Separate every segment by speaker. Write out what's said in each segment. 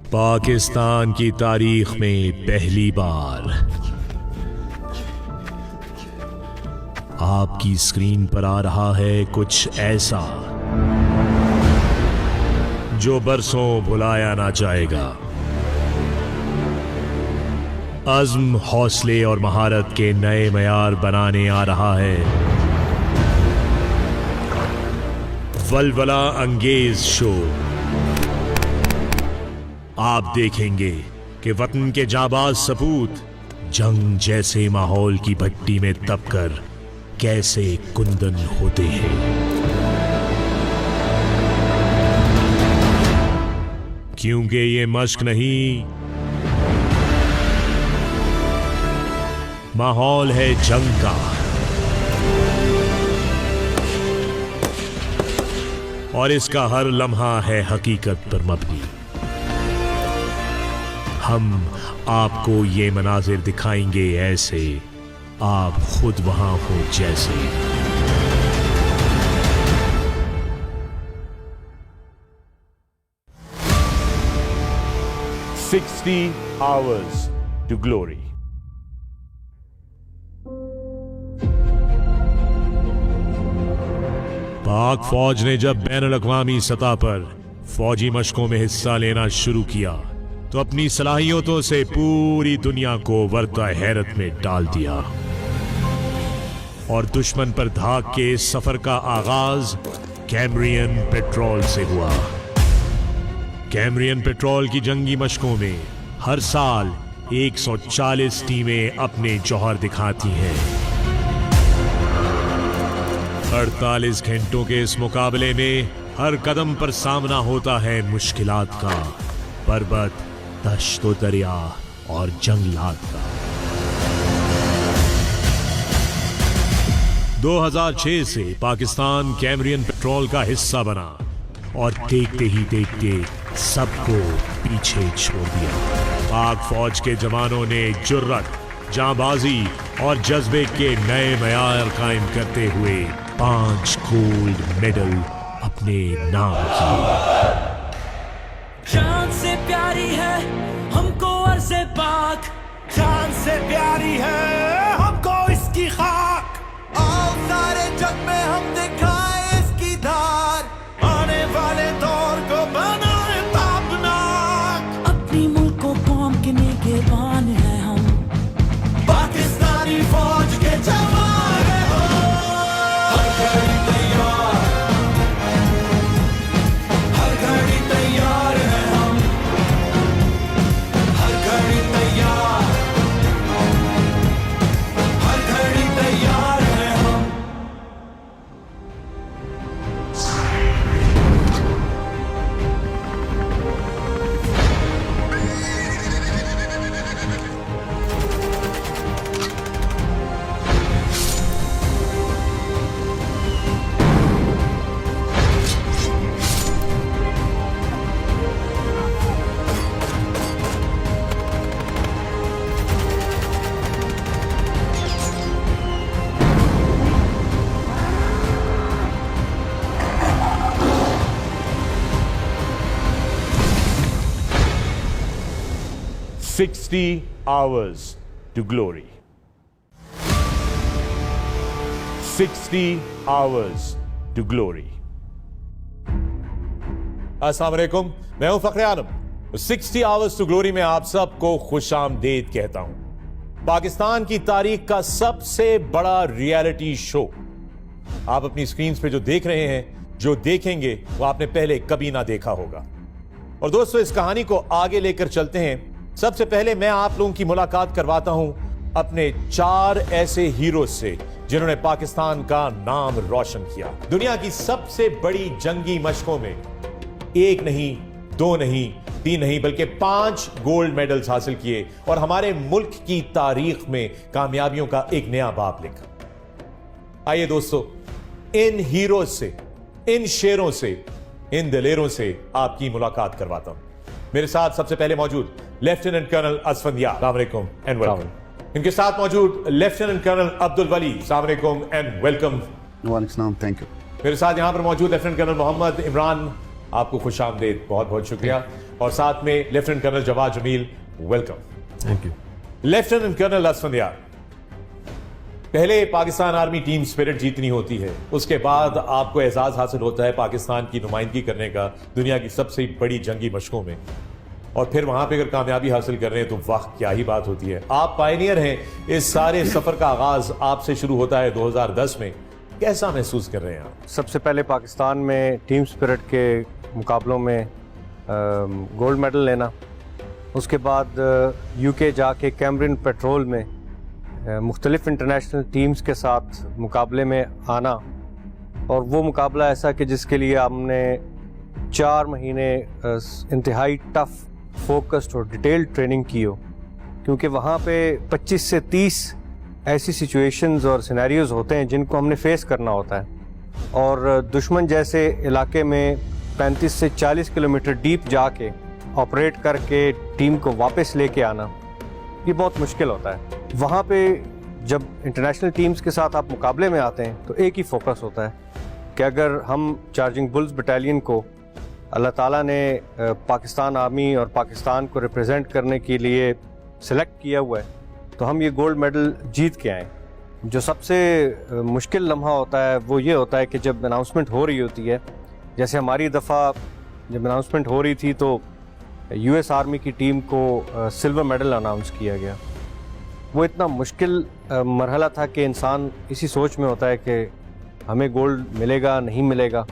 Speaker 1: पाकिस्तान की तारीख में पहली बार आपकी स्क्रीन पर आ रहा है कुछ ऐसा जो बरसों भुलाया ना जाएगा। अज़्म, हौसले और महारत के नए मयार बनाने आ रहा है वलवला अंगेज शो। आप देखेंगे कि वतन के जाबाज सपूत जंग जैसे माहौल की भट्टी में तपकर कैसे कुंदन होते हैं। क्योंकि ये मश्क नहीं, माहौल है जंग का। और इसका हर लम्हा है हकीकत पर मबनी। हम आपको ये मनाजिर दिखाएंगे ऐसे आप खुद वहां हो जैसे।
Speaker 2: "60 Hours to Glory"
Speaker 1: पाक फौज ने जब बैनुल-अक़वामी सतह पर फौजी मशकों में हिस्सा लेना शुरू किया तो अपनी सलाहियतों से पूरी दुनिया को वर्ता हैरत में डाल दिया। और दुश्मन पर धाक के इस सफर का आगाज कैम्ब्रियन पेट्रोल से हुआ। कैम्ब्रियन पेट्रोल की जंगी मशकों में हर साल 140 टीमें अपने जौहर दिखाती हैं। 48 घंटों के इस मुकाबले में हर कदम पर सामना होता है मुश्किलात का, पर्वत, दश्त व दरिया और जंगलात का। 2006 से पाकिस्तान कैम्ब्रियन पेट्रोल का हिस्सा बना और देखते ही देखते सबको पीछे छोड़ दिया। पाक फौज के जवानों ने जुर्रत, जांबाजी और जज्बे के नए मयार कायम करते हुए 5 गोल्ड मेडल अपने नाम किए।
Speaker 3: शान से प्यारी है हमको अर्ज़े पाक,
Speaker 4: शान से प्यारी है हमको इसकी खाक।
Speaker 3: आओ सारे जग में हम दिखाए इसकी धार,
Speaker 4: आने वाले दौर को बनाए तापनाक।
Speaker 3: अपनी मुल्क को कौम के निगहबान है हम,
Speaker 4: पाकिस्तानी फौज के जवान हैं हम। हर घड़ी तैयार, हर घड़ी तैयार हैं हम, हर घड़ी तैयार, हर घड़ी तैयार हैं हम।
Speaker 2: "60 Hours to Glory" 60 Hours to Glory। अस्सलाम वालेकुम, मैं हूं फखरे आलम। 60 Hours to Glory में आप सबको खुशामदीद कहता हूं। पाकिस्तान की तारीख का सबसे बड़ा रियलिटी शो आप अपनी स्क्रीन पे जो देख रहे हैं, जो देखेंगे वो आपने पहले कभी ना देखा होगा। और दोस्तों, इस कहानी को आगे लेकर चलते हैं। सबसे पहले मैं आप लोगों की मुलाकात करवाता हूं अपने 4 ऐसे हीरो से जिन्होंने पाकिस्तान का नाम रोशन किया। दुनिया की सबसे बड़ी जंगी मशकों में 1 नहीं, 2 नहीं, 3 नहीं, बल्कि 5 गोल्ड मेडल्स हासिल किए और हमारे मुल्क की तारीख में कामयाबियों का एक नया बाब लिखा। आइए दोस्तों, इन हीरो से, इन शेरों से, इन दिलेरों से आपकी मुलाकात करवाता हूं। मेरे साथ सबसे पहले मौजूद लेफ्टिनेंट कर्नल असफंदियार, अस्सलाम वालेकुम एंड वेलकम। इनके साथ मौजूद लेफ्टिनेंट कर्नल अब्दुल वली, अस्सलाम वालेकुम एंड वेलकम।
Speaker 5: वालेकुम, थैंक यू।
Speaker 2: मेरे साथ यहां पर मौजूद लेफ्टिनेंट कर्नल मोहम्मद इमरान, आपको खुशामदीद, बहुत बहुत शुक्रिया। और साथ में lieutenant colonel Jawad Jamil, welcome.
Speaker 5: Thank you.
Speaker 2: Lieutenant colonel Asfandyar, पहले पाकिस्तान आर्मी टीम स्पिरिट जीतनी होती है, उसके बाद आपको एजाज हासिल होता है पाकिस्तान की नुमाइंदगी करने का दुनिया की सबसे बड़ी जंगी मशकों में, और फिर वहां पे अगर कामयाबी हासिल कर रहे हैं तो वाह क्या ही बात होती है। आप पायनियर हैं, इस सारे सफर का आगाज आपसे शुरू होता है 2010 में, कैसा महसूस कर रहे हैं आप?
Speaker 5: सबसे पहले पाकिस्तान में टीम स्पिरिट के मुकाबलों में गोल्ड मेडल लेना, उसके बाद यूके जाके कैमरियन पेट्रोल में मुख्तलिफ इंटरनेशनल टीम्स के साथ मुकाबले में आना, और वो मुकाबला ऐसा कि जिसके लिए हमने 4 महीने इंतहाई टफ फोकस्ड और डिटेल्ड ट्रेनिंग की हो, क्योंकि वहाँ पे 25 से 30 ऐसी सिचुएशंस और सिनेरियोज होते हैं जिनको हमने फेस करना होता है, और दुश्मन जैसे इलाके में 35 से 40 किलोमीटर डीप जाके ऑपरेट करके टीम को वापस लेके आना, ये बहुत मुश्किल होता है। वहाँ पे जब इंटरनेशनल टीम्स के साथ आप मुकाबले में आते हैं तो एक ही फोकस होता है कि अगर हम चार्जिंग बुल्स बटालियन को अल्लाह ताला ने पाकिस्तान आर्मी और पाकिस्तान को रिप्रेजेंट करने के लिए सिलेक्ट किया हुआ है तो हम ये गोल्ड मेडल जीत के आएँ। जो सबसे मुश्किल लम्हा होता है वो ये होता है कि जब अनाउंसमेंट हो रही होती है, जैसे हमारी दफ़ा जब अनाउंसमेंट हो रही थी तो यूएस आर्मी की टीम को सिल्वर मेडल अनाउंस किया गया। वो इतना मुश्किल मरहला था कि इंसान इसी सोच में होता है कि हमें गोल्ड मिलेगा नहीं मिलेगा,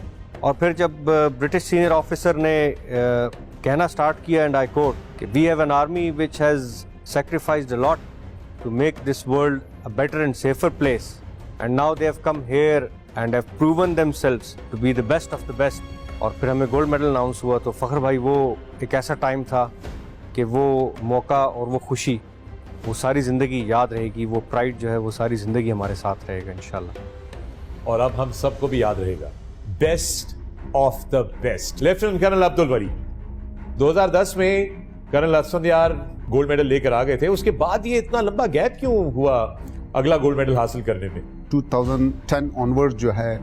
Speaker 5: और फिर जब ब्रिटिश सीनियर ऑफिसर ने कहना स्टार्ट किया, एंड आई कोट, कि we have an army which has sacrificed a lot to make this world a better and safer place, and now they have come here and have proven themselves to be the best of the best, और फिर हमें gold medal announce हुआ तो फ़ख्र भाई वो एक ऐसा time था कि वो मौका और वो खुशी वो सारी ज़िंदगी याद रहेगी, वो प्राइड जो है वो सारी ज़िंदगी हमारे साथ रहेगा इंशाल्लाह।
Speaker 2: और अब हम सबको भी याद रहेगा, best of the best. Lieutenant colonel Abdul Bari, 2010 में कर्नल असफंदियार गोल्ड मेडल लेकर आ गए थे, उसके बाद ये इतना लंबा गैप क्यों हुआ अगला गोल्ड मेडल हासिल करने में?
Speaker 6: 2010 ऑनवर्ड जो है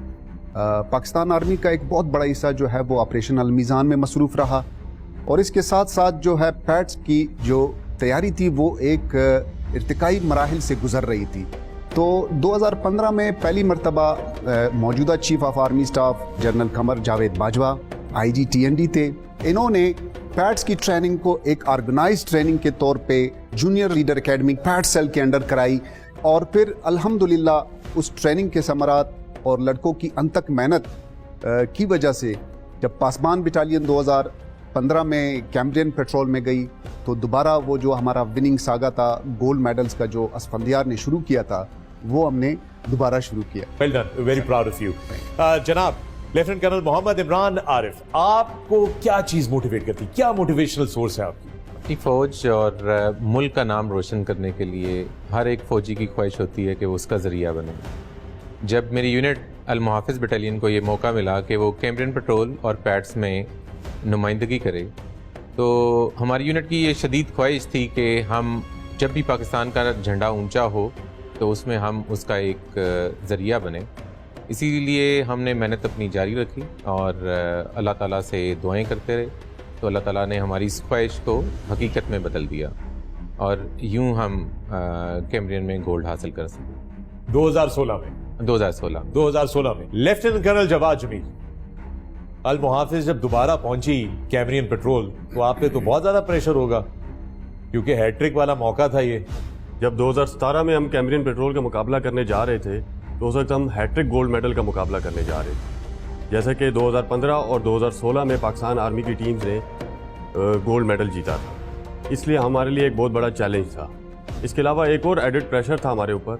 Speaker 6: पाकिस्तान आर्मी का एक बहुत बड़ा हिस्सा जो है वो ऑपरेशन अल-मीज़ान में मसरूफ़ रहा, और इसके साथ साथ जो है पैड्स की जो तैयारी थी वो एक इर्तिकाई मराहिल से गुजर रही थी। तो 2015 में पहली मरतबा मौजूदा chief of army staff general Qamar Javed Bajwa IG TND थे, इन्होंने पैड्स की ट्रेनिंग को एक ऑर्गेनाइज ट्रेनिंग के तौर पे जूनियर लीडर एकेडमी पैड सेल के अंडर कराई, और फिर अल्हम्दुलिल्लाह उस ट्रेनिंग के समरात और लड़कों की अनथक मेहनत की वजह से जब पासबान बटालियन 2015 में कैमरियन पेट्रोल में गई तो दोबारा वो जो हमारा विनिंग सागा था गोल्ड मेडल्स का जो असफंदियार ने शुरू किया था वो हमने दोबारा शुरू किया।
Speaker 2: Well done, very proud of you. जनाब लेफ्टिनेंट कर्नल मोहम्मद इमरान आरिफ, आपको क्या चीज मोटिवेट करती, क्या मोटिवेशनल सोर्स है आपकी?
Speaker 7: अपनी फ़ौज और मुल्क का नाम रोशन करने के लिए हर एक फ़ौजी की ख्वाहिश होती है कि वो उसका ज़रिया बने। जब मेरी यूनिट अल-मुहाफ़िज़ बटालियन को ये मौका मिला कि वो कैमरियन पेट्रोल और पैड्स में नुमाइंदगी करे, तो हमारी यूनिट की ये शदीद ख्वाहिश थी कि हम जब भी पाकिस्तान का झंडा ऊंचा हो तो उसमें हम उसका एक ज़रिया बने। इसीलिए हमने मेहनत अपनी जारी रखी और अल्लाह ताला से दुआएं करते रहे, तो अल्लाह ताला ने हमारी इस ख्वाहिश को हकीकत में बदल दिया और यूं हम कैमरियन में गोल्ड हासिल कर सके।
Speaker 2: 2016 में लेफ्टिनेंट कर्नल जवाद जमील, अल-मुहाफ़िज़ जब दोबारा पहुंची कैमरियन पेट्रोल तो आप पे तो बहुत ज़्यादा प्रेशर होगा क्योंकि हैट्रिक वाला मौका था ये।
Speaker 8: जब 2017 में हम कैमरियन पेट्रोल का मुकाबला करने जा रहे थे तो उस वक्त हम हैट्रिक गोल्ड मेडल का मुकाबला करने जा रहे थे। जैसे कि 2015 और 2016 में पाकिस्तान आर्मी की टीम्स ने गोल्ड मेडल जीता था, इसलिए हमारे लिए एक बहुत बड़ा चैलेंज था। इसके अलावा एक और एडेड प्रेशर था हमारे ऊपर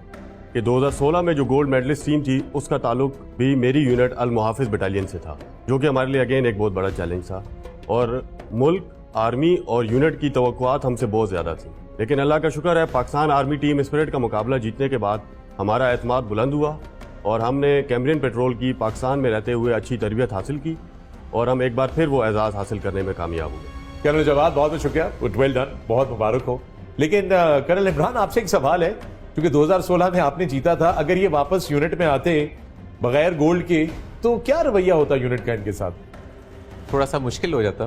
Speaker 8: कि 2016 में जो गोल्ड मेडलिस्ट टीम थी उसका ताल्लुक भी मेरी यूनिट अल-मुहाफ़िज़ बटालियन से था, जो कि हमारे लिए अगेन एक बहुत बड़ा चैलेंज था। और मुल्क, आर्मी और यूनिट की तवक्कुआत हमसे बहुत ज़्यादा थी, लेकिन अल्लाह का शुक्र है पाकिस्तान आर्मी टीम स्पिरिट का मुकाबला जीतने के बाद हमारा एतमाद बुलंद हुआ और हमने कैमरियन पेट्रोल की पाकिस्तान में रहते हुए अच्छी तरबियत हासिल की और हम एक बार फिर वो एजाज़ हासिल करने में कामयाब हुए।
Speaker 2: कर्नल जवाद बहुत बहुत शुक्रिया, वेल डन, बहुत मुबारक हो। लेकिन कर्नल इमरान आपसे एक सवाल है, क्योंकि 2016 में आपने जीता था, अगर ये वापस यूनिट में आते बगैर गोल्ड के तो क्या रवैया होता यूनिट का इनके साथ?
Speaker 7: थोड़ा सा मुश्किल हो जाता,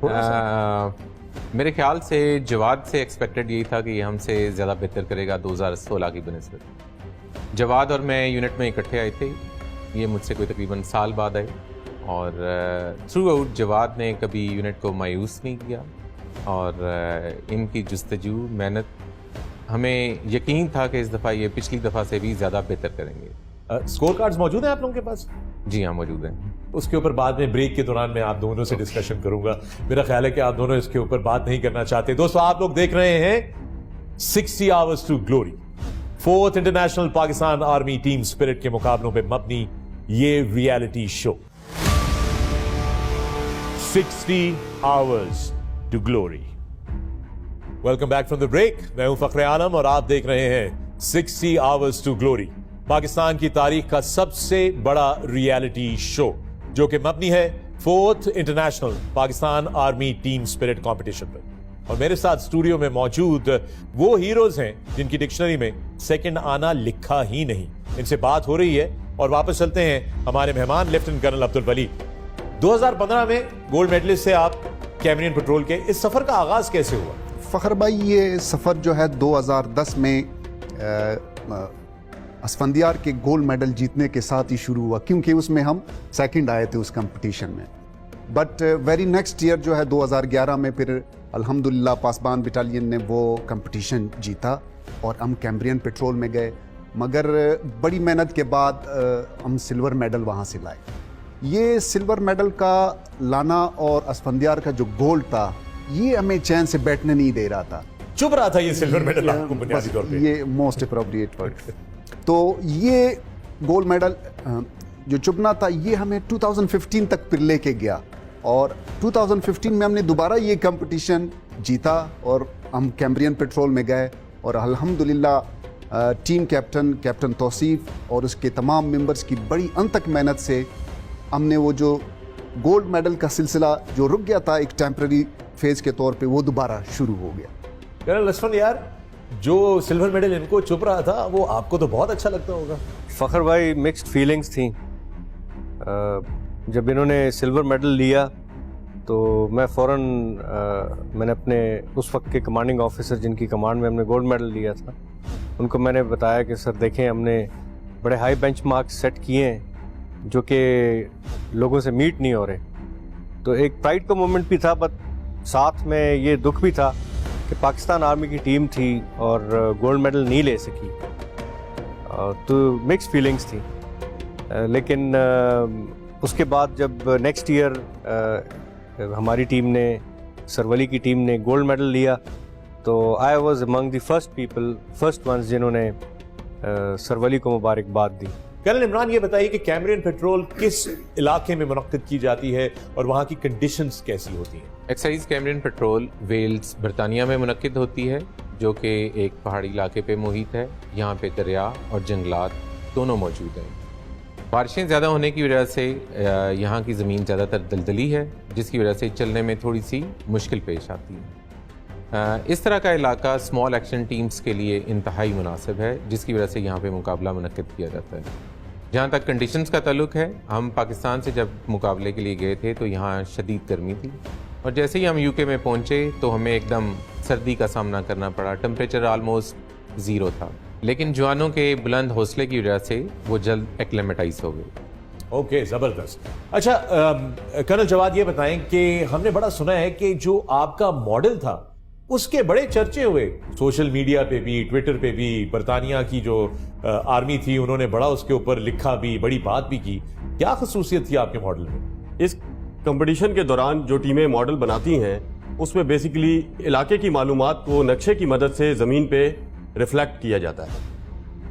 Speaker 7: मेरे ख्याल से जवाद से एक्सपेक्टेड यही था कि ये हमसे ज़्यादा बेहतर करेगा 2016 की बनिस्बत। जवाद और मैं यूनिट में इकट्ठे आए थे, ये मुझसे कोई तकरीबन साल बाद आए, और थ्रू आउट जवाद ने कभी यूनिट को मायूस नहीं किया, और इनकी जस्तजू मेहनत, हमें यकीन था कि इस दफ़ा ये पिछली दफ़ा से भी ज़्यादा बेहतर करेंगे।
Speaker 2: स्कोर कार्ड्स मौजूद हैं आप लोगों के पास?
Speaker 7: जी हाँ, मौजूद हैं।
Speaker 2: उसके ऊपर बाद में ब्रेक के दौरान मैं आप दोनों से डिस्कशन करूंगा। मेरा ख्याल है कि आप दोनों इसके ऊपर बात नहीं करना चाहते। दोस्तों, आप लोग देख रहे हैं 60 hours to glory, 4th international Pakistan army team spirit के मुकाबलों पे मबनी ये reality show 60 hours to glory. Welcome back from the break. मैं हूं फखरे आलम और आप देख रहे हैं 60 आवर्स टू ग्लोरी, पाकिस्तान की तारीख का सबसे बड़ा रियलिटी शो, जो कि मबनी है 4th international Pakistan army team spirit competition पर। और मेरे साथ स्टूडियो में मौजूद वो हीरोज हैं जिनकी डिक्शनरी में सेकंड आना लिखा ही नहीं। इनसे बात हो रही है और वापस चलते हैं हमारे मेहमान लेफ्टिनेंट कर्नल अब्दुल वली। 2015 में गोल्ड मेडलिस्ट से आप कैमरियन पेट्रोल के, इस सफर का आगाज कैसे हुआ?
Speaker 6: फ़खर भाई, ये सफ़र जो है 2010 में असफंदियार के गोल्ड मेडल जीतने के साथ ही शुरू हुआ, क्योंकि उसमें हम सेकंड आए थे उस कंपटीशन में। बट वेरी नेक्स्ट ईयर जो है 2011 में फिर अल्हम्दुलिल्लाह पासबान बटालियन ने वो कंपटीशन जीता और हम कैम्ब्रियन पेट्रोल में गए, मगर बड़ी मेहनत के बाद हम सिल्वर मेडल वहाँ से लाए। ये सिल्वर मेडल का लाना और असफंदियार का जो गोल्ड था, ये हमें चैन से बैठने नहीं दे रहा था।
Speaker 2: चुभ रहा था ये सिल्वर मेडल आपको बुनियादी तौर पे।
Speaker 6: ये मोस्ट अप्रोप्रिएट वर्ड। तो ये गोल्ड मेडल जो चुभना था, ये हमें 2015 तक फिर लेके गया, और 2015 में हमने दोबारा ये कंपटीशन जीता और हम कैम्ब्रियन पेट्रोल में गए, और अल्हम्दुलिल्लाह टीम कैप्टन तौसीफ और उसके तमाम मेंबर्स की बड़ी अनथक मेहनत से हमने वो जो गोल्ड मेडल का सिलसिला जो रुक गया था एक टेम्पररी फेज के तौर पे, वो दोबारा शुरू हो गया।
Speaker 2: कर्नल लक्ष्मण यार, जो सिल्वर मेडल इनको चुप रहा था, वो आपको तो बहुत अच्छा लगता होगा।
Speaker 5: फ़खर भाई, मिक्स्ड फीलिंग्स थी। जब इन्होंने सिल्वर मेडल लिया तो मैं फ़ौरन मैंने अपने उस वक्त के कमांडिंग ऑफिसर जिनकी कमांड में हमने गोल्ड मेडल लिया था, उनको मैंने बताया कि सर देखें, हमने बड़े हाई बेंचमार्क्स सेट किए हैं जो कि लोगों से मीट नहीं हो रहे। तो एक प्राइड का मोमेंट भी था, बट साथ में ये दुख भी था कि पाकिस्तान आर्मी की टीम थी और गोल्ड मेडल नहीं ले सकी। तो मिक्स फीलिंग्स थी। लेकिन उसके बाद जब नेक्स्ट ईयर हमारी टीम ने, सरवली की टीम ने गोल्ड मेडल लिया, तो I was among the first ones जिन्होंने सरवली को मुबारकबाद दी।
Speaker 2: कर्नल इमरान, ये बताइए कि कैमरियन पेट्रोल किस इलाके में मुनक्किद की जाती है और वहाँ की कंडीशंस कैसी होती हैं?
Speaker 7: एक्साइज कैमरियन पेट्रोल वेल्स, बरतानिया में मुनक्किद होती है, जो कि एक पहाड़ी इलाके पे मुहित है। यहाँ पे दरिया और जंगलात दोनों मौजूद हैं। बारिशें ज़्यादा होने की वजह से यहाँ की ज़मीन ज़्यादातर दलदली है, जिसकी वजह से चलने में थोड़ी सी मुश्किल पेश आती है। इस तरह का इलाका स्मॉल एक्शन टीम्स के लिए इंतहाई मुनासिब है, जिसकी वजह से यहाँ पे मुकाबला मुनक्किद किया जाता है। जहाँ तक कंडीशंस का ताल्लुक है, हम पाकिस्तान से जब मुकाबले के लिए गए थे तो यहाँ शदीद गर्मी थी, और जैसे ही हम यूके में पहुँचे तो हमें एकदम सर्दी का सामना करना पड़ा। टेम्परेचर ऑलमोस्ट 0 था, लेकिन जवानों के बुलंद हौसले की वजह से वो जल्द एक्लेमेटाइज हो गए।
Speaker 2: ओके, ज़बरदस्त। अच्छा कर्नल जवाद, ये बताएं कि हमने बड़ा सुना है कि जो आपका मॉडल था उसके बड़े चर्चे हुए सोशल मीडिया पे भी, ट्विटर पे भी। बरतानिया की जो आर्मी थी उन्होंने बड़ा उसके ऊपर लिखा भी, बड़ी बात भी की। क्या खसूसियत थी आपके मॉडल में?
Speaker 8: इस कंपटीशन के दौरान जो टीमें मॉडल बनाती हैं, उसमें बेसिकली इलाके की मालूमात को नक्शे की मदद से ज़मीन पे रिफ्लेक्ट किया जाता है,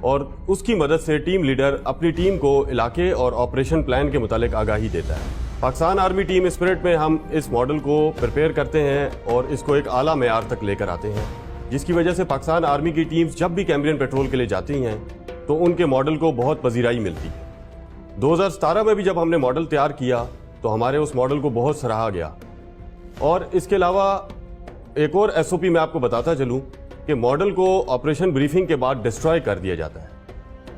Speaker 8: और उसकी मदद से टीम लीडर अपनी टीम को इलाके और ऑपरेशन प्लान के मुतालिक आगाही देता है। पाकिस्तान आर्मी टीम स्पिरिट में हम इस मॉडल को प्रिपेयर करते हैं और इसको एक आला मेयार तक लेकर आते हैं, जिसकी वजह से पाकिस्तान आर्मी की टीम्स जब भी कैम्ब्रियन पेट्रोल के लिए जाती हैं तो उनके मॉडल को बहुत पजीराई मिलती है। 2017 में भी जब हमने मॉडल तैयार किया तो हमारे उस मॉडल को बहुत सराहा गया। और इसके अलावा एक और SOP मैं आपको बताता चलूँ कि मॉडल को ऑपरेशन ब्रीफिंग के बाद डिस्ट्रॉय कर दिया जाता है,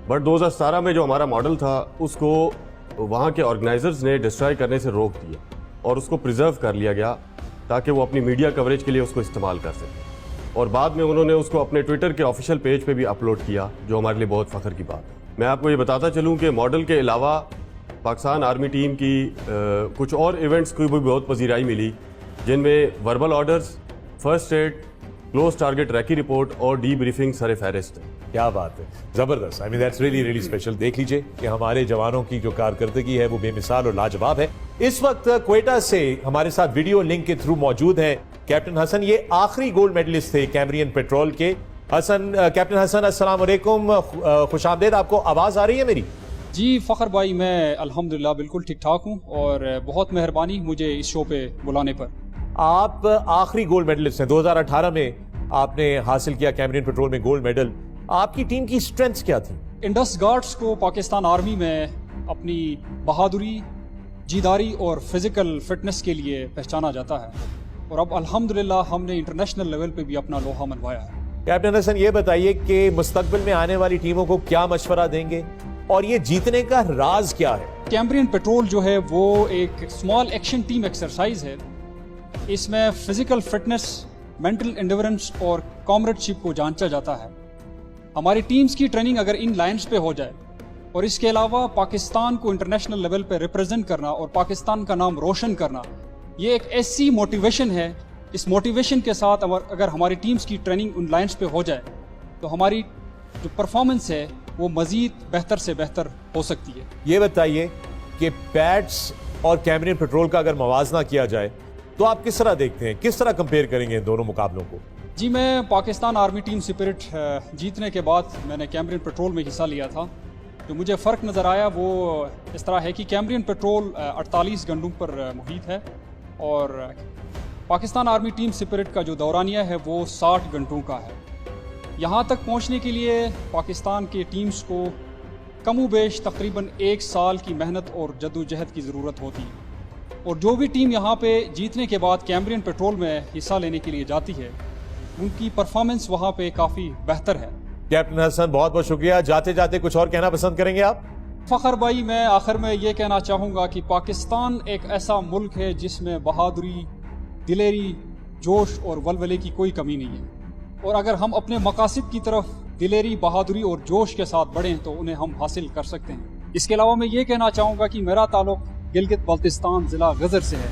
Speaker 8: बट 2017 में जो हमारा मॉडल था उसको वहाँ के ऑर्गेनाइजर्स ने डिस्ट्रॉय करने से रोक दिया और उसको प्रिजर्व कर लिया गया, ताकि वो अपनी मीडिया कवरेज के लिए उसको इस्तेमाल कर सकें। और बाद में उन्होंने उसको अपने ट्विटर के ऑफिशियल पेज पे भी अपलोड किया, जो हमारे लिए बहुत फ़ख्र की बात है। मैं आपको ये बताता चलूँ कि मॉडल के अलावा पाकिस्तान आर्मी टीम की कुछ और इवेंट्स की भी बहुत पजीराई मिली, जिनमें verbal orders, first aid, close target recce report और डी ब्रीफिंग सर फहरिस्त है।
Speaker 2: क्या बात है, जबरदस्त। I mean that's really really special. देख लीजिए कि हमारे जवानों की जो कारकर्दगी है वो बेमिसाल और लाजवाब है। इस वक्त क्वेटा से हमारे साथ वीडियो लिंक के थ्रू मौजूद हैं कैप्टन हसन। ये आखिरी गोल्ड मेडलिस्ट थे कैमरियन पेट्रोल के। हसन, कैप्टन हसन, अस्सलाम वालेकुम, खुशामदीद। आपको आवाज आ रही है मेरी?
Speaker 9: जी फ़खर भाई, मैं अल्हम्दुलिल्लाह बिल्कुल ठीक ठाक हूँ और बहुत मेहरबानी मुझे इस शो पे बुलाने पर।
Speaker 2: आप आखिरी गोल्ड मेडलिस्ट हैं। 2018 में आपने हासिल किया कैमरियन पेट्रोल में गोल्ड मेडल। आपकी टीम की स्ट्रेंथ्स क्या थी?
Speaker 9: इंडस गार्ड्स को पाकिस्तान आर्मी में अपनी बहादुरी, जीदारी और फिजिकल फिटनेस के लिए पहचाना जाता है और अब अल्हम्दुलिल्लाह हमने इंटरनेशनल लेवल पे भी अपना लोहा मनवाया है।
Speaker 2: कैप्टन हसन, ये बताइए कि मुस्तकबिल में आने वाली टीमों को क्या मशवरा देंगे और ये जीतने का राज क्या है?
Speaker 9: कैमरियन पेट्रोल जो है वो एक स्मॉल एक्शन टीम एक्सरसाइज है। इसमें फिजिकल फिटनेस, मेंटल एंड्योरेंस और कॉमरेडशिप को जांचा जाता है। हमारी टीम्स की ट्रेनिंग अगर इन लाइन्स पे हो जाए और इसके अलावा पाकिस्तान को इंटरनेशनल लेवल पे रिप्रेजेंट करना और पाकिस्तान का नाम रोशन करना, ये एक ऐसी मोटिवेशन है। इस मोटिवेशन के साथ अगर हमारी टीम्स की ट्रेनिंग उन लाइन्स पे हो जाए तो हमारी जो परफॉर्मेंस है वो मजीद बेहतर से बेहतर हो सकती है।
Speaker 2: ये बताइए कि पैट्स और कैमरियन पेट्रोल का अगर मवाजना किया जाए तो आप किस तरह देखते हैं, किस तरह कंपेयर करेंगे इन दोनों मुकाबलों को?
Speaker 9: जी, मैं पाकिस्तान आर्मी टीम स्पिरिट जीतने के बाद मैंने कैमरियन पेट्रोल में हिस्सा लिया था। जो मुझे फ़र्क नज़र आया वो इस तरह है कि कैमरियन पेट्रोल 48 घंटों पर मुहित है और पाकिस्तान आर्मी टीम स्पिरिट का जो दौरानिया है वो 60 घंटों का है। यहाँ तक पहुँचने के लिए पाकिस्तान के टीम्स को कमोबेश तकरीबन 1 साल की मेहनत और जद्दोजहद की ज़रूरत होती है और जो भी टीम यहाँ पे जीतने के बाद कैमरियन पेट्रोल में हिस्सा लेने के लिए जाती है उनकी परफॉर्मेंस वहाँ पे काफ़ी बेहतर है।
Speaker 2: कैप्टन हसन, बहुत बहुत शुक्रिया। जाते जाते कुछ और कहना पसंद करेंगे आप?
Speaker 9: फ़खर भाई, मैं आखिर में ये कहना चाहूँगा कि पाकिस्तान एक ऐसा मुल्क है जिसमें बहादुरी, दिलेरी, जोश और वलवले की कोई कमी नहीं है और अगर हम अपने मकासद की तरफ दिलेरी, बहादुरी और जोश के साथ बढ़ें तो उन्हें हम हासिल कर सकते हैं। इसके अलावा मैं ये कहना चाहूँगा कि मेरा ताल्लुक गिलगित बल्तिस्तान ज़िला गजर से है,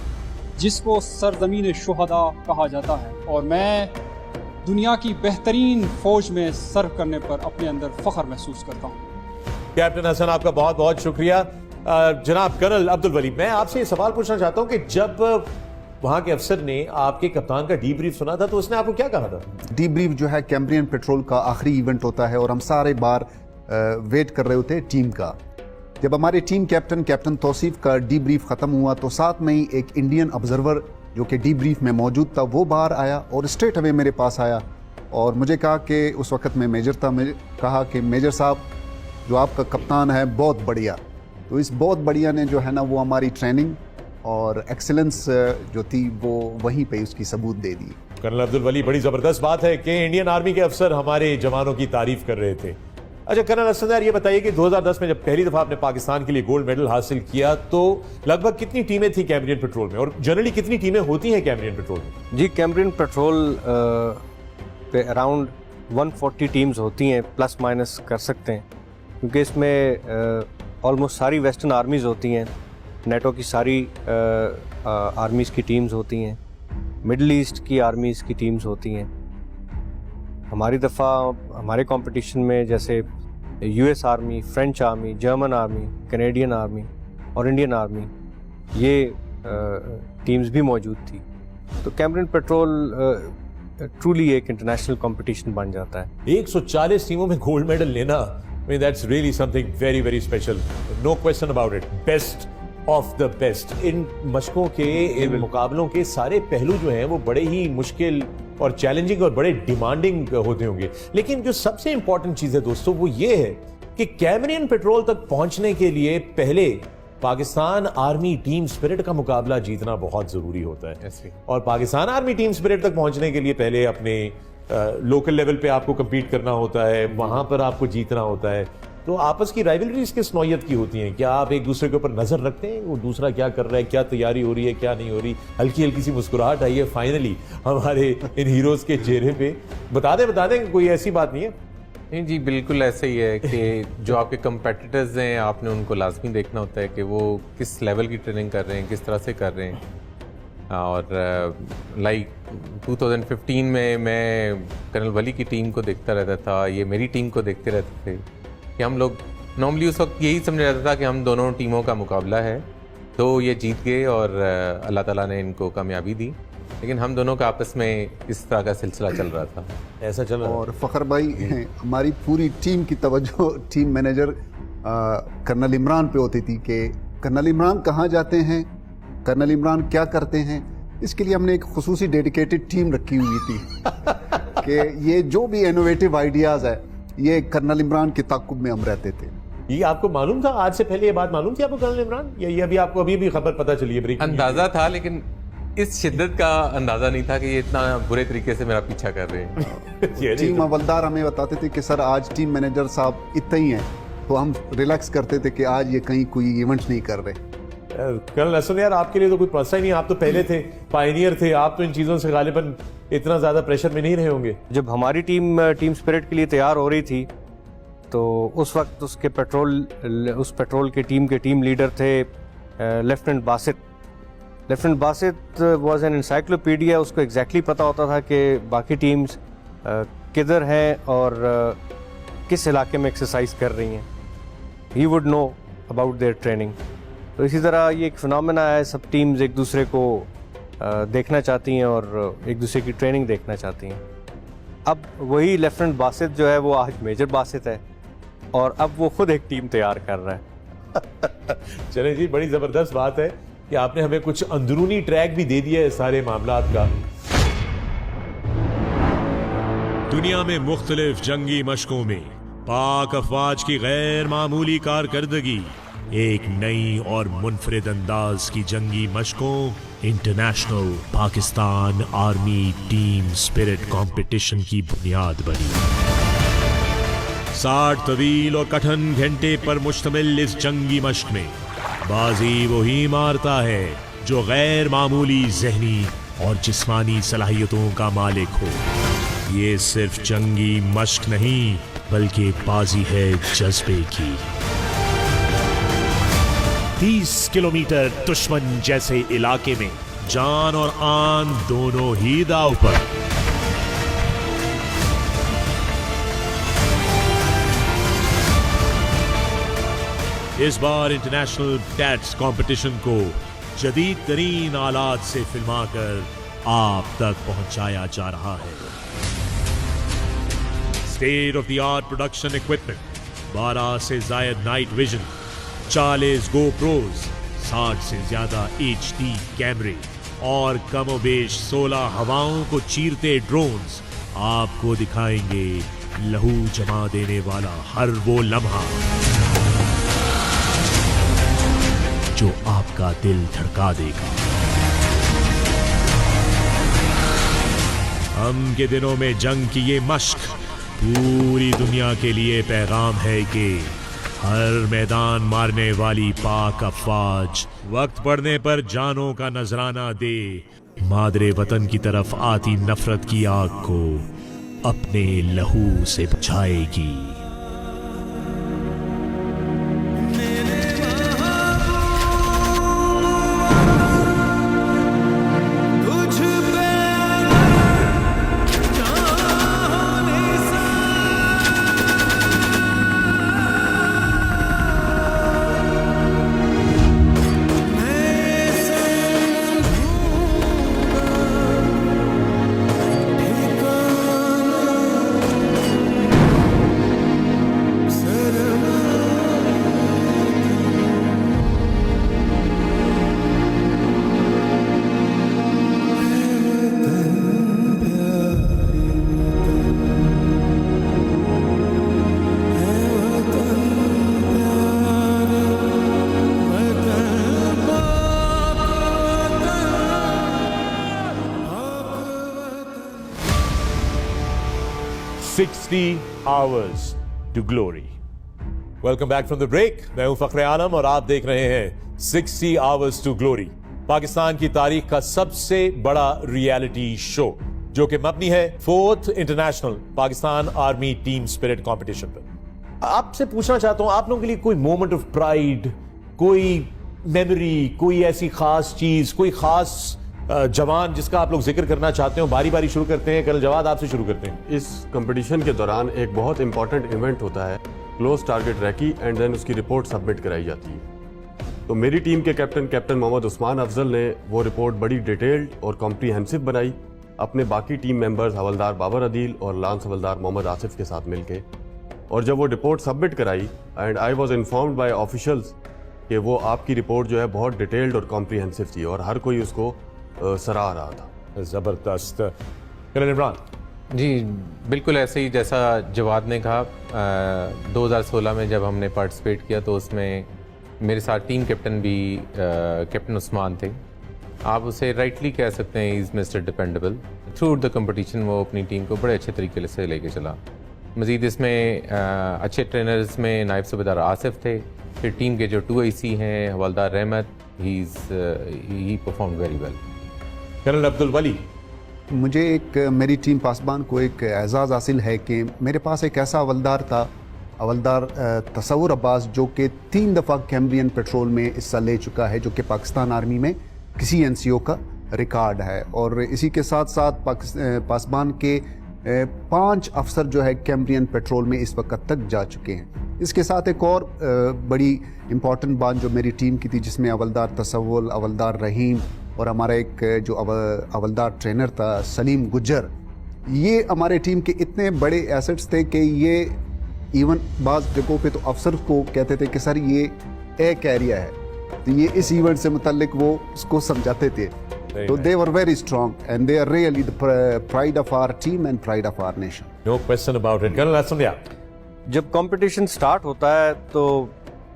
Speaker 9: जिसको सरजमीन शुहदा कहा जाता है और मैं दुनिया की बेहतरीन फौज में सर्व करने पर अपने अंदर फख्र महसूस करता हूँ।
Speaker 2: कैप्टन हसन, आपका बहुत बहुत शुक्रिया। जनाब कर्नल अब्दुल वली, मैं आपसे ये सवाल पूछना चाहता हूँ कि जब वहाँ के अफसर ने आपके कप्तान का डीब्रीफ सुना था तो उसने आपको क्या कहा था?
Speaker 6: डीब्रीफ जो है कैमरियन पेट्रोल का आखिरी इवेंट होता है और हम सारे बार वेट कर रहे होते हैं टीम का। जब हमारे टीम कैप्टन तौसीफ का डीब्रीफ ख़त्म हुआ तो साथ में ही एक इंडियन ऑब्जर्वर जो कि डीब्रीफ में मौजूद था वो बाहर आया और स्ट्रेट अवे मेरे पास आया और मुझे कहा कि उस वक्त मैं मेजर था, मुझे कहा कि मेजर साहब जो आपका कप्तान है बहुत बढ़िया। तो इस बहुत बढ़िया ने जो है ना वो हमारी ट्रेनिंग और एक्सेलेंस जो थी वो वहीं पे उसकी सबूत दे दी।
Speaker 2: कर्नल अब्दुल वली, बड़ी ज़बरदस्त बात है कि इंडियन आर्मी के अफसर हमारे जवानों की तारीफ कर रहे थे। अच्छा कर्नल हसन, ये बताइए कि 2010 में जब पहली दफ़ा आपने पाकिस्तान के लिए गोल्ड मेडल हासिल किया तो लगभग कितनी टीमें थी कैमरियन पेट्रोल में और जनरली कितनी टीमें होती हैं कैमरियन पेट्रोल में?
Speaker 5: जी, कैमरियन पेट्रोल पे अराउंड 140 टीम्स होती हैं, प्लस माइनस कर सकते हैं, क्योंकि इसमें ऑलमोस्ट सारी वेस्टर्न आर्मीज़ होती हैं, नेटो की सारी आर्मीज़ की टीम्स होती हैं, मिडल ईस्ट की आर्मीज़ की टीम्स होती हैं। हमारी दफ़ा हमारे कंपटीशन में जैसे US army, French army, German army, Canadian army और इंडियन आर्मी, ये टीम्स भी मौजूद थी। तो कैमरियन पेट्रोल ट्रूली एक इंटरनेशनल कंपटीशन बन जाता है।
Speaker 2: 140 टीमों में गोल्ड मेडल लेना, I mean that's really something very very special, no question about it, best of the best। इन मशकों के, इन मुकाबलों के सारे पहलू जो हैं वो बड़े ही मुश्किल और चैलेंजिंग और बड़े डिमांडिंग होते होंगे, लेकिन जो सबसे इंपॉर्टेंट चीज़ है दोस्तों वो ये है कि कैमरियन पेट्रोल तक पहुंचने के लिए पहले पाकिस्तान आर्मी टीम स्पिरिट का मुकाबला जीतना बहुत ज़रूरी होता है और पाकिस्तान आर्मी टीम स्पिरिट तक पहुंचने के लिए पहले अपने लोकल लेवल पे आपको कम्पीट करना होता है, वहाँ पर आपको जीतना होता है। तो आपस की राइवलरीज किस नौयत की होती हैं? क्या आप एक दूसरे के ऊपर नजर रखते हैं, वो दूसरा क्या कर रहा है, क्या तैयारी हो रही है, क्या नहीं हो रही? हल्की हल्की सी मुस्कुराहट आई है फाइनली हमारे इन हीरोज के चेहरे पे। बता दें, कोई ऐसी बात नहीं है।
Speaker 7: नहीं जी, बिल्कुल ऐसे ही है कि जो आपके कंपेटिटर्स हैं, आपने उनको लाजमी देखना होता है कि वो किस लेवल की ट्रेनिंग कर रहे हैं, किस तरह से कर रहे हैं। और लाइक 2015 में मैं कर्नल वली की टीम को देखता रहता था, ये मेरी टीम को देखते रहते थे कि हम लोग नॉर्मली उस वक्त यही समझा जाता था कि हम दोनों टीमों का मुकाबला है, तो ये जीत गए और अल्लाह ताला ने इनको कामयाबी दी। लेकिन हम दोनों का आपस में इस तरह का सिलसिला चल रहा था,
Speaker 2: ऐसा चल रहा।
Speaker 6: और फ़खर भाई, हमारी पूरी टीम की तवज्जो टीम मैनेजर कर्नल इमरान पे होती थी कि कर्नल इमरान कहाँ जाते हैं, कर्नल इमरान क्या करते हैं। इसके लिए हमने एक खुसूसी डेडिकेटेड टीम रखी हुई थी कि ये जो भी इनोवेटिव आइडियाज़ है, ये कर्नल इमरान के ताक़ुब में हम रहते थे।
Speaker 2: ये आपको मालूम था? आज से पहले ये बात मालूम थी आपको कर्नल इमरान, या ये अभी आपको अभी भी खबर पता चली है?
Speaker 7: अंदाज़ा था, लेकिन इस शिद्दत का अंदाज़ा नहीं था कि ये इतना बुरे तरीके से मेरा पीछा कर रहे हैं।
Speaker 6: टीम हवलदार हमें बताते थे कि सर आज टीम मैनेजर साहब इतना ही हैं, तो हम रिलैक्स करते थे कि आज ये कहीं कोई इवेंट्स नहीं कर रहे।
Speaker 2: कर्नल असद यार, आपके लिए तो कोई मसला ही नहीं, आप तो पहले थे, पायनियर थे, आप तो इन चीज़ों से गालिबन इतना ज़्यादा प्रेशर में नहीं रहे होंगे।
Speaker 5: जब हमारी टीम स्पिरिट के लिए तैयार हो रही थी, तो उस वक्त उस पेट्रोल के टीम लीडर थे lieutenant Basit. Lieutenant Basit was an encyclopedia. उसको एग्जैक्टली पता होता था कि बाकी टीम्स किधर हैं और किस इलाके में एक्सरसाइज कर रही हैं। He would know about their training. तो इसी तरह ये एक फिनोमेना है, सब टीम्स एक दूसरे को देखना चाहती हैं और एक दूसरे की ट्रेनिंग देखना चाहती हैं। अब वही लेफ्टिनेंट बासित जो है वो आज मेजर बासित है और अब वो खुद एक टीम तैयार कर रहा है।
Speaker 2: चले जी, बड़ी ज़बरदस्त बात है कि आपने हमें कुछ अंदरूनी ट्रैक भी दे दिया है सारे मामलात का।
Speaker 1: दुनिया में मुख्तलिफ जंगी मशकों में पाक अफवाज की गैर मामूली कारकर्दगी एक नई और मुनफरिद अंदाज की जंगी मशकों international Pakistan army team spirit competition की बुनियाद बनी। 60 तवील और कठिन घंटे पर मुश्तमिल इस जंगी मश्क में बाजी वही मारता है जो गैर मामूली ज़हनी और जिस्मानी सलाहियतों का मालिक हो। ये सिर्फ जंगी मश्क नहीं बल्कि बाजी है जज्बे की। 30 किलोमीटर दुश्मन जैसे इलाके में जान और आन दोनों ही दांव पर। इस बार इंटरनेशनल टैट्स कंपटीशन को जदीद तरीन आलात से फिल्माकर आप तक पहुंचाया जा रहा है। State of the art production equipment, 12 से जायद नाइट विजन, 40 गोप्रोज, 60 से ज्यादा HD कैमरे और कमोबेश 16 हवाओं को चीरते ड्रोन्स आपको दिखाएंगे लहू जमा देने वाला हर वो लम्हा जो आपका दिल धड़का देगा। हम के दिनों में जंग की ये मश्क पूरी दुनिया के लिए पैगाम है कि हर मैदान मारने वाली पाक अफवाज वक्त पड़ने पर जानों का नजराना दे मादरे वतन की तरफ आती नफरत की आग को अपने लहू से बुझाएगी।
Speaker 2: "60 hours to glory." Welcome back from the break. मैं हूं फखरे आलम और आप देख रहे हैं 60 आवर्स टू ग्लोरी, पाकिस्तान की तारीख का सबसे बड़ा रियलिटी शो जो कि मबनी है 4th international Pakistan army team spirit competition पर। आपसे पूछना चाहता हूं, आप लोगों के लिए कोई मोमेंट ऑफ प्राइड, कोई मेमोरी, कोई ऐसी खास चीज, कोई खास जवान जिसका आप लोग जिक्र करना चाहते हो? बारी बारी शुरू करते हैं। कर्नल जवाद, आपसे शुरू करते हैं।
Speaker 8: इस कंपटीशन के दौरान एक बहुत इंपॉर्टेंट इवेंट होता है, close target recce, and then उसकी रिपोर्ट सबमिट कराई जाती है। तो मेरी टीम के कैप्टन मोहम्मद उस्मान अफजल ने वो रिपोर्ट बड़ी डिटेल्ड और कॉम्प्रीहेंसिव बनाई अपने बाकी टीम मेंबर्स हवलदार बाबर अदील और लांस हवलदार मोहम्मद आसिफ के साथ मिलके। और जब वो रिपोर्ट सबमिट कराई, and I was informed by officials कि वो आपकी रिपोर्ट जो है बहुत डिटेल्ड और कॉम्प्रीहेंसिव थी और हर कोई उसको सराह रहा था।
Speaker 2: जबरदस्त। कर्नल इमरान
Speaker 7: जी, बिल्कुल ऐसे ही जैसा जवाद ने कहा। 2016 में जब हमने पार्टिसिपेट किया तो उसमें मेरे साथ टीम कैप्टन भी कैप्टन उस्मान थे। आप उसे राइटली कह सकते हैं is mister dependable. Through the competition वो अपनी टीम को बड़े अच्छे तरीके से लेके चला। मज़ीद इसमें अच्छे ट्रेनर्स में नायब सूबेदार आसिफ थे, फिर टीम के जो 2IC हैं हवलदार Rahmat, he perform very well.
Speaker 2: Colonel Abdul Wali,
Speaker 6: मुझे मेरी टीम पासबान को एक एजाज़ हासिल है कि मेरे पास एक ऐसा हवलदार था, हवलदार तसव्वुर अब्बास, जो कि 3 दफ़ा कैम्ब्रियन पेट्रोल में हिस्सा ले चुका है, जो कि पाकिस्तान आर्मी में किसी NCO का रिकॉर्ड है। और इसी के साथ साथ पासबान के 5 अफसर जो है कैम्ब्रियन पेट्रोल में इस वक्त तक जा चुके हैं। इसके साथ एक और बड़ी इम्पॉर्टेंट बात जो मेरी टीम की थी, जिसमें हवलदार तसव्वुर, हवलदार रहीम और हमारा एक जो हवलदार ट्रेनर था सलीम गुज्जर, ये हमारे टीम के इतने बड़े एसेट्स थे कि ये इवन बाज़ जगहों पे तो अफसर को कहते थे कि सर ये एक एरिया है, तो ये इस इवेंट से मुतल्लिक वो उसको समझाते थे। तो they were very strong and they are really the pride of our team and pride of our nation.
Speaker 2: No question about it. Colonel Asmia,
Speaker 5: जब कंपटीशन स्टार्ट होता है तो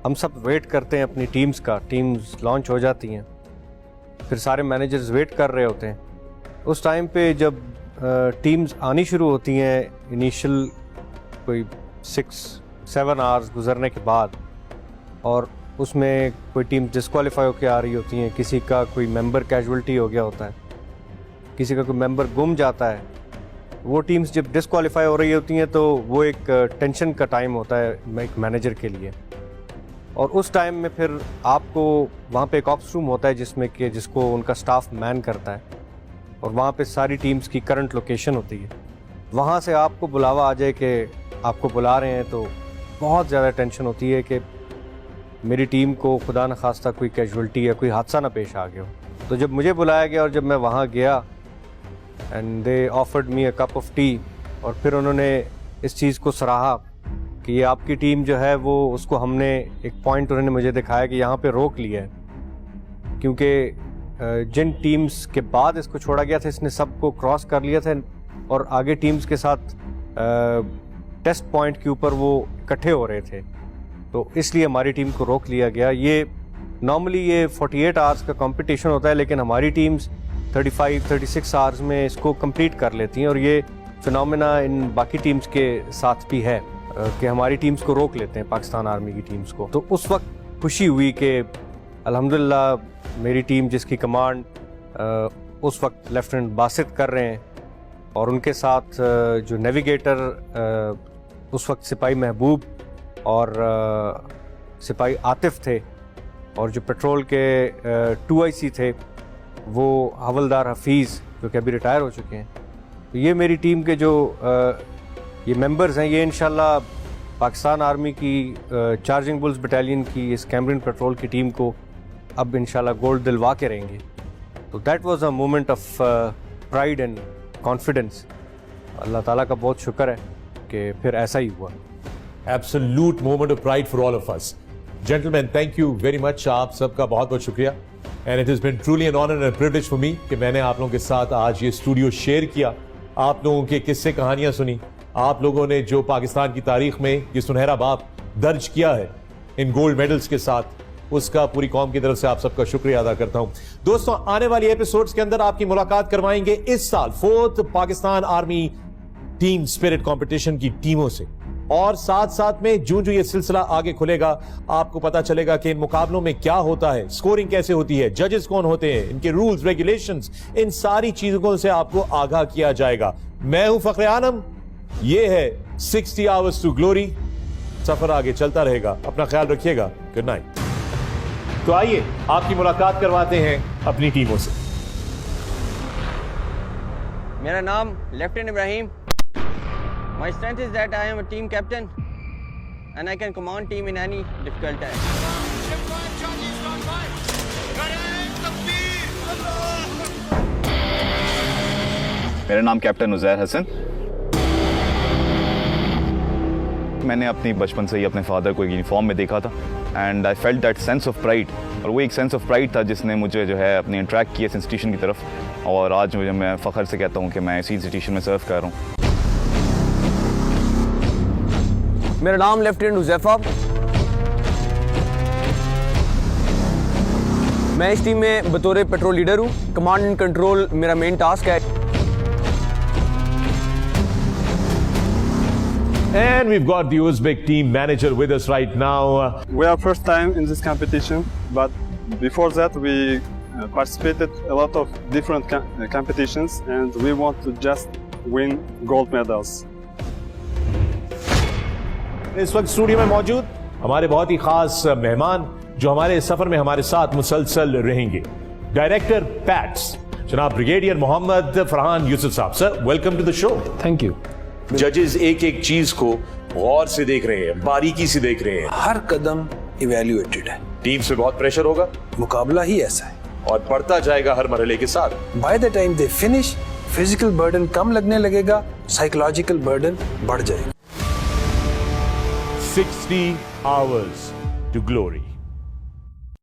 Speaker 5: हम सब वेट करते हैं अपनी टीम्स का। टीम्स लॉन्च हो जाती हैं, फिर सारे मैनेजर्स वेट कर रहे होते हैं। उस टाइम पे जब टीम्स आनी शुरू होती हैं, इनिशियल कोई 6-7 आवर्स गुजरने के बाद, और उसमें कोई टीम डिस्क्वालीफाई होकर आ रही होती हैं, किसी का कोई मेंबर कैजुअल्टी हो गया होता है, किसी का कोई मेंबर गुम जाता है, वो टीम्स जब डिस्क्वालीफाई हो रही होती हैं तो वो एक टेंशन का टाइम होता है एक मैनेजर के लिए। और उस टाइम में फिर आपको वहाँ पे एक ऑप्स रूम होता है जिसको उनका स्टाफ मैन करता है, और वहाँ पे सारी टीम्स की करंट लोकेशन होती है। वहाँ से आपको बुलावा आ जाए कि आपको बुला रहे हैं, तो बहुत ज़्यादा टेंशन होती है कि मेरी टीम को खुदा न खास्ता कोई कैजुअल्टी या कोई हादसा ना पेश आ गया हो। तो जब मुझे बुलाया गया और जब मैं वहाँ गया, and they offered me a cup of T, और फिर उन्होंने इस चीज़ को सराहा कि ये आपकी टीम जो है वो, उसको हमने एक पॉइंट उन्होंने मुझे दिखाया कि यहाँ पे रोक लिया है, क्योंकि जिन टीम्स के बाद इसको छोड़ा गया था इसने सबको क्रॉस कर लिया था और आगे टीम्स के साथ टेस्ट पॉइंट के ऊपर वो इकट्ठे हो रहे थे, तो इसलिए हमारी टीम को रोक लिया गया। ये नॉर्मली ये 48 आवर्स का कंपटीशन होता है, लेकिन हमारी टीम्स 35-36 आवर्स में इसको कंप्लीट कर लेती हैं, और ये फिनोमेना इन बाकी टीम्स के साथ भी है कि हमारी टीम्स को रोक लेते हैं पाकिस्तान आर्मी की टीम्स को। तो उस वक्त खुशी हुई कि अल्हम्दुलिल्लाह मेरी टीम जिसकी कमांड उस वक्त लेफ्टिनेंट बासित कर रहे हैं, और उनके साथ जो नेविगेटर उस वक्त सिपाही महबूब और सिपाही आतिफ थे, और जो पेट्रोल के 2IC थे वो हवलदार हफीज़ जो कि अभी रिटायर हो चुके हैं। तो ये मेरी टीम के जो ये मेंबर्स हैं, ये इंशाल्लाह पाकिस्तान आर्मी की चार्जिंग बुल्स बटालियन की इस कैम्ब्रियन पेट्रोल की टीम को अब इंशाल्लाह गोल्ड दिलवा के रहेंगे। तो that was a moment of pride and confidence. Allah Taala का बहुत शुक्र है कि फिर ऐसा ही हुआ।
Speaker 2: Absolute moment of pride for all of us. Gentleman, thank you very much. आप सबका बहुत बहुत शुक्रिया, and it has been truly an honour and privilege for me कि मैंने आप लोगों के साथ आज ये स्टूडियो शेयर किया, आप लोगों के किस्से कहानियां सुनी, आप लोगों ने जो पाकिस्तान की तारीख में ये सुनहरा बाब दर्ज किया है इन गोल्ड मेडल्स के साथ, उसका पूरी कौम की तरफ से आप सबका शुक्रिया अदा करता हूं। दोस्तों, आने वाली एपिसोड्स के अंदर आपकी मुलाकात करवाएंगे इस साल 4th Pakistan army team spirit competition की टीमों से। और साथ साथ में जो ये सिलसिला आगे खुलेगा आपको पता चलेगा कि इन मुकाबलों में क्या होता है, स्कोरिंग कैसे होती है, जजेस कौन होते हैं, इनके रूल्स रेगुलेशंस, इन सारी चीजों से आपको आगाह किया जाएगा। मैं हूं फखरे आलम, ये है 60 आवर्स टू ग्लोरी। सफर आगे चलता रहेगा, अपना ख्याल रखिएगा। Good night. तो आइए आपकी मुलाकात करवाते हैं अपनी टीमों से।
Speaker 10: मेरा नाम lieutenant Ibrahim. My strength is that I am a team captain and I can command team in any difficult time.
Speaker 11: मेरा नाम कैप्टन उज़ैर हसन। मैंने अपनी बचपन से ही अपने फादर को यूनिफॉर्म में देखा था and I felt that sense of pride, और वो एक सेंस ऑफ प्राइड था जिसने मुझे जो है अपनी इंट्रैक्ट किया इस इंस्टीट्यूशन की तरफ, और आज मुझे मैं फ़ख्र से कहता हूँ कि मैं इसी इंस्टीट्यूशन में सर्व कर रहा हूँ।
Speaker 10: मेरा नाम लेफ्टिनेंट हुज़ैफा। मैं इस टीम में बतौर पेट्रोल लीडर हूँ। कमांड एंड कंट्रोल मेरा मेन टास्क है।
Speaker 2: And we've got the Uzbek team manager with us right now.
Speaker 12: We are first time in this competition, but before that we participated a lot of different competitions and we want to just win gold medals.
Speaker 2: इस वक्त studio में मौजूद हमारे बहुत ही खास मेहमान जो हमारे सफर में हमारे साथ मुसलसल रहेंगे, डायरेक्टर पैट्स जनाब brigadier Mohammad Farhan Yusuf sahab. Sir, welcome to the show.
Speaker 13: Thank you.
Speaker 2: जजेस एक एक चीज को गौर से देख रहे हैं, बारीकी से देख रहे हैं,
Speaker 13: हर कदम इवैल्यूएटेड है।
Speaker 2: टीम से बहुत प्रेशर होगा,
Speaker 13: मुकाबला ही ऐसा है
Speaker 2: और बढ़ता जाएगा हर मरहले के साथ।
Speaker 13: By the time they finish physical burden कम लगने लगेगा, साइकोलॉजिकल बर्डन बढ़ जाएगा।
Speaker 2: 60 hours to glory.